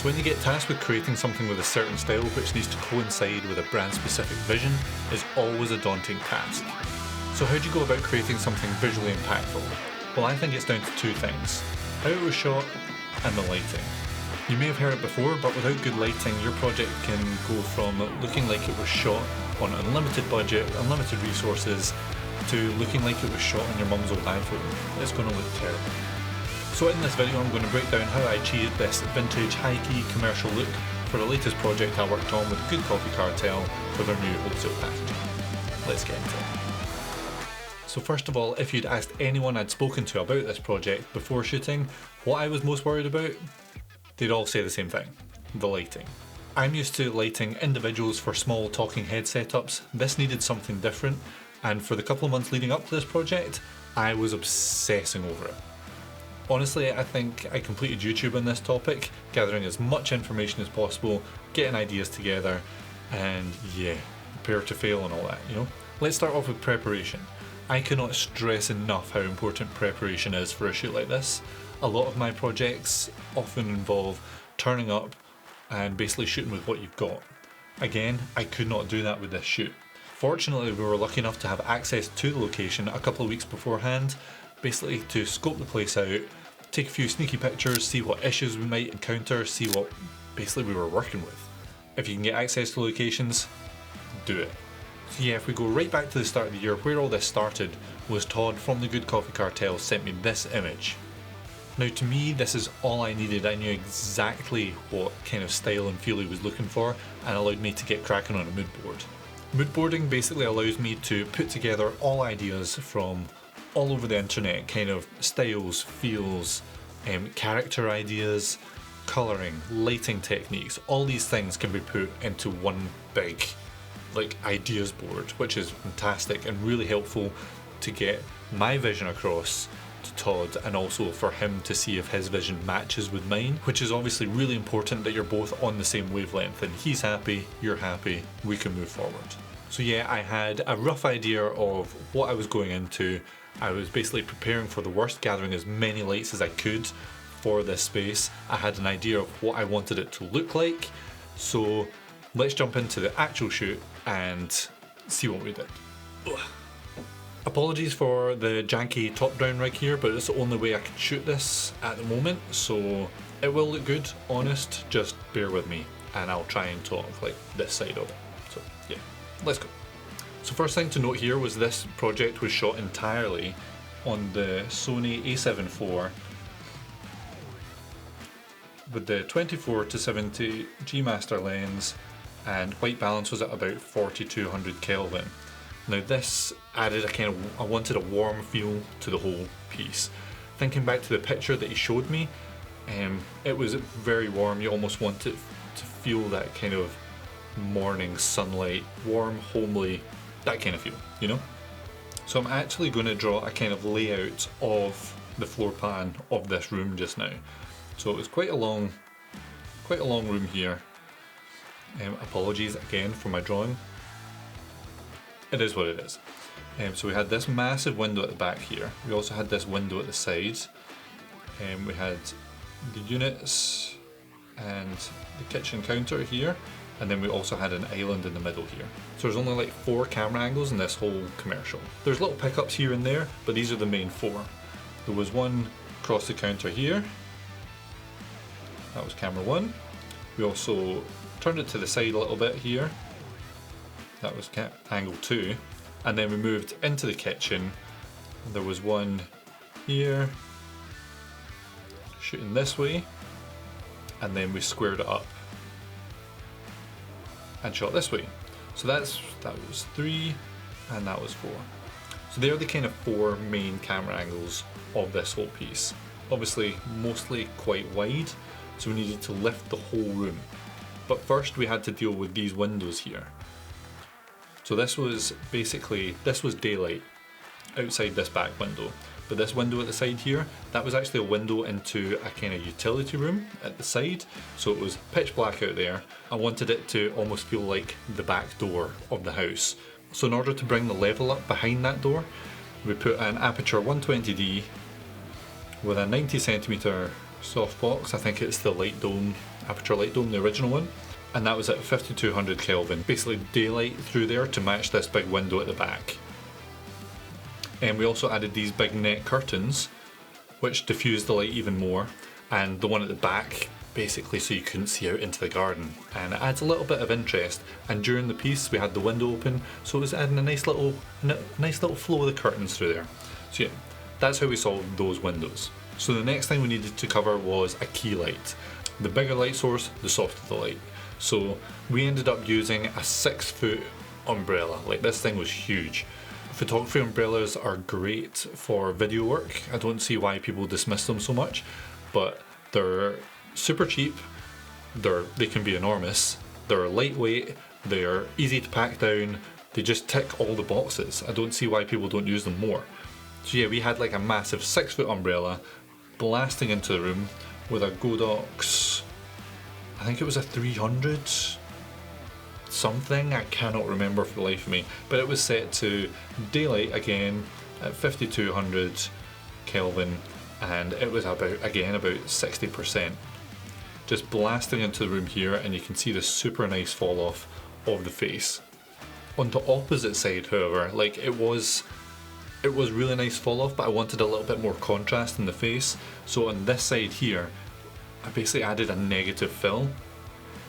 So when you get tasked with creating something with a certain style which needs to coincide with a brand specific vision, is always a daunting task. So how do you go about creating something visually impactful? Well, I think it's down to two things: how it was shot and the lighting. You may have heard it before, but without good lighting, your project can go from looking like it was shot on an unlimited budget, unlimited resources, to looking like it was shot on your mum's old iPhone. It's going to look terrible. So in this video I'm going to break down how I achieved this vintage high-key commercial look for the latest project I worked on with Good Coffee Cartel for their new wholesale packaging. Let's get into it. So first of all, if you'd asked anyone I'd spoken to about this project before shooting what I was most worried about, they'd all say the same thing: the lighting. I'm used to lighting individuals for small talking head setups. This needed something different, and for the couple of months leading up to this project, I was obsessing over it. Honestly, I think I completed YouTube on this topic, gathering as much information as possible, getting ideas together, and yeah, prepare to fail and all that, you know? Let's start off with preparation. I cannot stress enough how important preparation is for a shoot like this. A lot of my projects often involve turning up and basically shooting with what you've got. Again, I could not do that with this shoot. Fortunately, we were lucky enough to have access to the location a couple of weeks beforehand, basically to scope the place out, take a few sneaky pictures, see what issues we might encounter, see what basically we were working with. If you can get access to locations, do it. So yeah, if we go right back to the start of the year, where all this started was Todd from the Good Coffee Cartel sent me this image. Now to me, this is all I needed. I knew exactly what kind of style and feel he was looking for, and allowed me to get cracking on a mood board. Mood boarding basically allows me to put together all ideas from all over the internet, kind of styles, feels, character ideas, colouring, lighting techniques. All these things can be put into one big ideas board, which is fantastic and really helpful to get my vision across to Todd, and also for him to see if his vision matches with mine, which is obviously really important that you're both on the same wavelength, and he's happy, you're happy, we can move forward. So yeah, I had a rough idea of what I was going into. I was basically preparing for the worst, gathering as many lights as I could for this space. I had an idea of what I wanted it to look like, so let's jump into the actual shoot and see what we did. Ugh. Apologies for the janky top-down rig here, but it's the only way I can shoot this at the moment, so it will look good, honest, just bear with me, and I'll try and talk like this side of it. So yeah, let's go. So first thing to note here was this project was shot entirely on the Sony a7 IV with the 24-70 G Master lens, and white balance was at about 4200 Kelvin. Now this added I wanted a warm feel to the whole piece. Thinking back to the picture that he showed me, it was very warm. You almost want it to feel that kind of morning sunlight, warm, homely, that kind of feel, you know? So I'm actually going to draw a kind of layout of the floor plan of this room just now. So it was quite a long room here. Apologies again for my drawing. It is what it is. So we had this massive window at the back here. We also had this window at the side. We had the units and the kitchen counter here. And then we also had an island in the middle here. So there's only like 4 camera angles in this whole commercial. There's little pickups here and there, but these are the main 4. There was one across the counter here. That was camera 1. We also turned it to the side a little bit here. That was angle 2. And then we moved into the kitchen. There was one here, shooting this way. And then we squared it up and shot this way. So that was 3 and that was 4. So they are the kind of 4 main camera angles of this whole piece. Obviously mostly quite wide, so we needed to lift the whole room. But first we had to deal with these windows here. So this was daylight outside this back window. But this window at the side here, that was actually a window into a kind of utility room at the side. So it was pitch black out there. I wanted it to almost feel like the back door of the house. So in order to bring the level up behind that door, we put an aperture 120D with a 90cm softbox. I think it's the light dome aperture light dome, the original one, and that was at 5200 Kelvin. Basically daylight through there to match this big window at the back. And we also added these big net curtains, which diffused the light even more, and the one at the back basically so you couldn't see out into the garden, and it adds a little bit of interest. And during the piece we had the window open, so it was adding a nice little flow of the curtains through there. So yeah, that's how we solved those windows. So the next thing we needed to cover was a key light. The bigger light source, the softer the light. So we ended up using a 6-foot umbrella. Like, this thing was huge. Photography umbrellas are great for video work. I don't see why people dismiss them so much, but they're super cheap, they can be enormous, they're lightweight, they're easy to pack down, they just tick all the boxes. I don't see why people don't use them more. So yeah, we had like a massive 6-foot umbrella blasting into the room with a Godox, I think it was a 300 something, I cannot remember for the life of me, but it was set to daylight again at 5200 Kelvin, and it was about 60%. Just blasting into the room here, and you can see the super nice fall off of the face. On the opposite side, however, like, it was really nice fall off, but I wanted a little bit more contrast in the face. So on this side here, I basically added a negative fill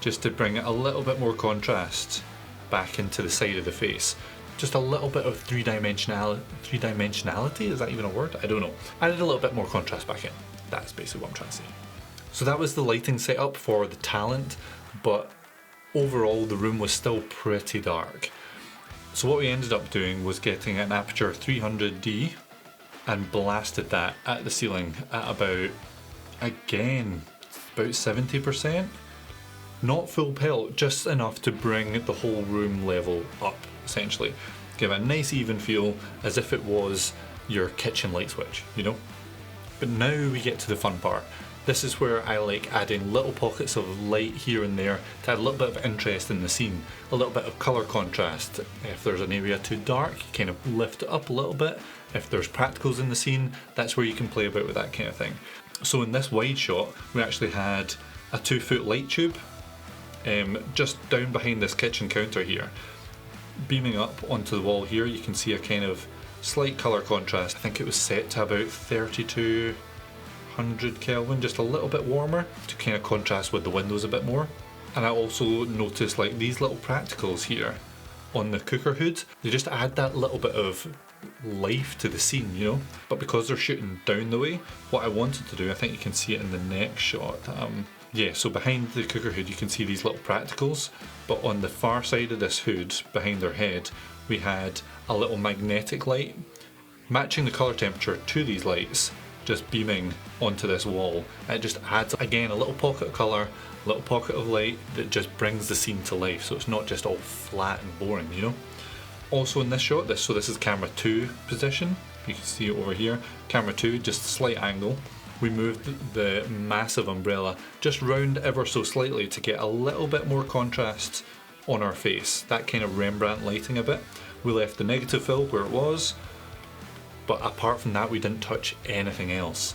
just to bring a little bit more contrast back into the side of the face. Just a little bit of three-dimensionality, is that even a word? I don't know. Added a little bit more contrast back in. That's basically what I'm trying to say. So that was the lighting setup for the talent, but overall the room was still pretty dark. So what we ended up doing was getting an aperture 300D and blasted that at the ceiling at about 70%. Not full pelt, just enough to bring the whole room level up, essentially. Give a nice even feel, as if it was your kitchen light switch, you know? But now we get to the fun part. This is where I like adding little pockets of light here and there to add a little bit of interest in the scene, a little bit of colour contrast. If there's an area too dark, you kind of lift it up a little bit. If there's practicals in the scene, that's where you can play about with that kind of thing. So in this wide shot, we actually had a 2-foot light tube just down behind this kitchen counter here. Beaming up onto the wall here, you can see a kind of slight colour contrast. I think it was set to about 3200 Kelvin, just a little bit warmer to kind of contrast with the windows a bit more. And I also noticed like these little practicals here on the cooker hood, they just add that little bit of life to the scene, you know? But because they're shooting down the way, what I wanted to do, I think you can see it in the next shot. Yeah, so behind the cooker hood you can see these little practicals, but on the far side of this hood, behind their head, we had a little magnetic light matching the colour temperature to these lights, just beaming onto this wall. And it just adds, again, a little pocket of colour, a little pocket of light that just brings the scene to life, so it's not just all flat and boring, you know? Also in this shot, so this is camera 2 position, you can see it over here, camera 2, just a slight angle. We moved the massive umbrella just round ever so slightly to get a little bit more contrast on our face, that kind of Rembrandt lighting a bit. We left the negative fill where it was, but apart from that we didn't touch anything else.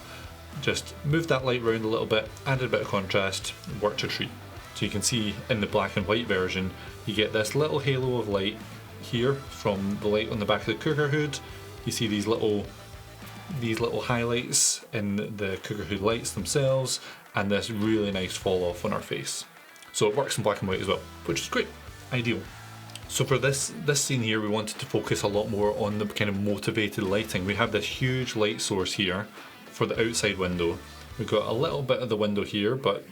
Just moved that light round a little bit, added a bit of contrast, worked a treat. So you can see in the black and white version, you get this little halo of light here from the light on the back of the cooker hood. You see these little highlights in the cooker hood lights themselves, and this really nice fall off on our face. So it works in black and white as well, which is great, ideal. So for this scene here, we wanted to focus a lot more on the kind of motivated lighting. We have this huge light source here for the outside window. We've got a little bit of the window here, but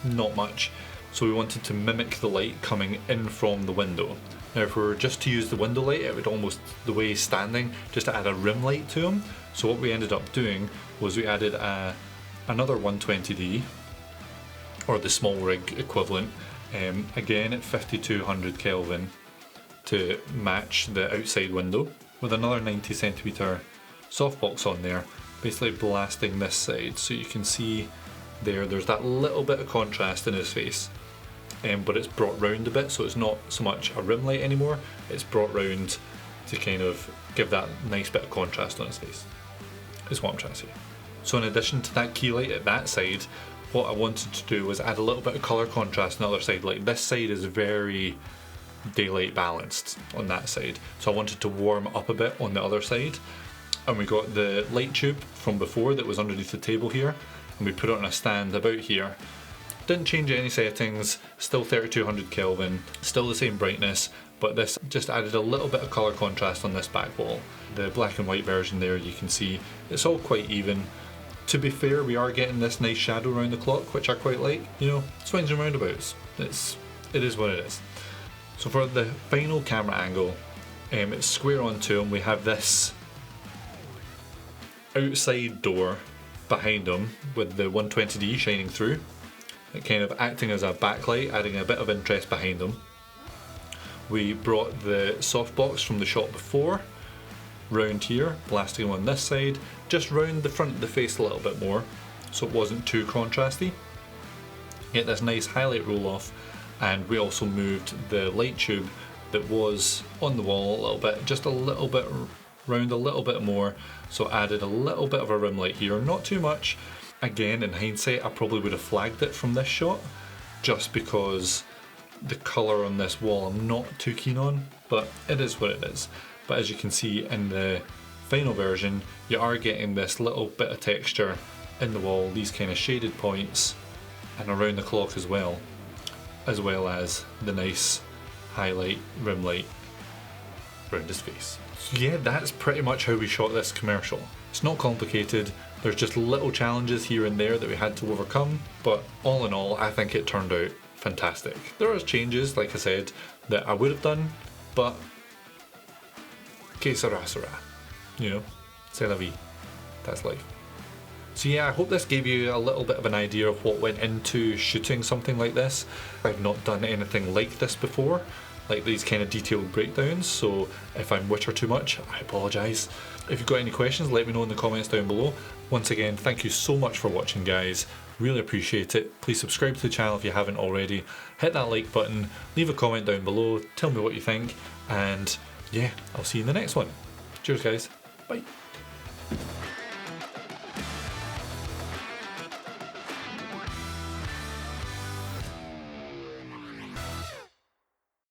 not much. So we wanted to mimic the light coming in from the window. Now if we were just to use the window light, it would almost, the way he's standing, just to add a rim light to him. So what we ended up doing was we added another 120D, or the small rig equivalent, again at 5200 Kelvin to match the outside window, with another 90cm softbox on there, basically blasting this side. So you can see there's that little bit of contrast in his face, but it's brought round a bit, so it's not so much a rim light anymore, it's brought round to kind of give that nice bit of contrast on his face, is what I'm trying to say. So in addition to that key light at that side, what I wanted to do was add a little bit of colour contrast on the other side. Like this side is very daylight balanced on that side, so I wanted to warm up a bit on the other side. And we got the light tube from before that was underneath the table here, and we put it on a stand about here. Didn't change any settings, still 3200 Kelvin, still the same brightness, but this just added a little bit of colour contrast on this back wall. The black and white version there, you can see it's all quite even. To be fair, we are getting this nice shadow around the clock, which I quite like. You know, swings and roundabouts. It is what it is. So for the final camera angle, it's square on to him. We have this outside door behind him with the 120D shining through, it kind of acting as a backlight, adding a bit of interest behind him. We brought the softbox from the shot before round here, blasting him on this side, just round the front of the face a little bit more so it wasn't too contrasty. Get this nice highlight roll off, and we also moved the light tube that was on the wall a little bit, just a little bit round a little bit more, so added a little bit of a rim light here, not too much. Again, in hindsight, I probably would have flagged it from this shot just because the colour on this wall I'm not too keen on, but it is what it is. But as you can see in the final version, you are getting this little bit of texture in the wall, these kind of shaded points, and around the clock as well as the nice highlight rim light around his face. So yeah, that's pretty much how we shot this commercial. It's not complicated, there's just little challenges here and there that we had to overcome, but all in all I think it turned out fantastic. There are changes, like I said, that I would have done, but que sera sera, you know, c'est la vie, that's life. So yeah, I hope this gave you a little bit of an idea of what went into shooting something like this. I've not done anything like this before, like these kind of detailed breakdowns, so if I'm witter too much, I apologise. If you've got any questions, let me know in the comments down below. Once again, thank you so much for watching, guys. Really appreciate it. Please subscribe to the channel if you haven't already. Hit that like button, leave a comment down below, tell me what you think, and yeah, I'll see you in the next one. Cheers, guys. Bye.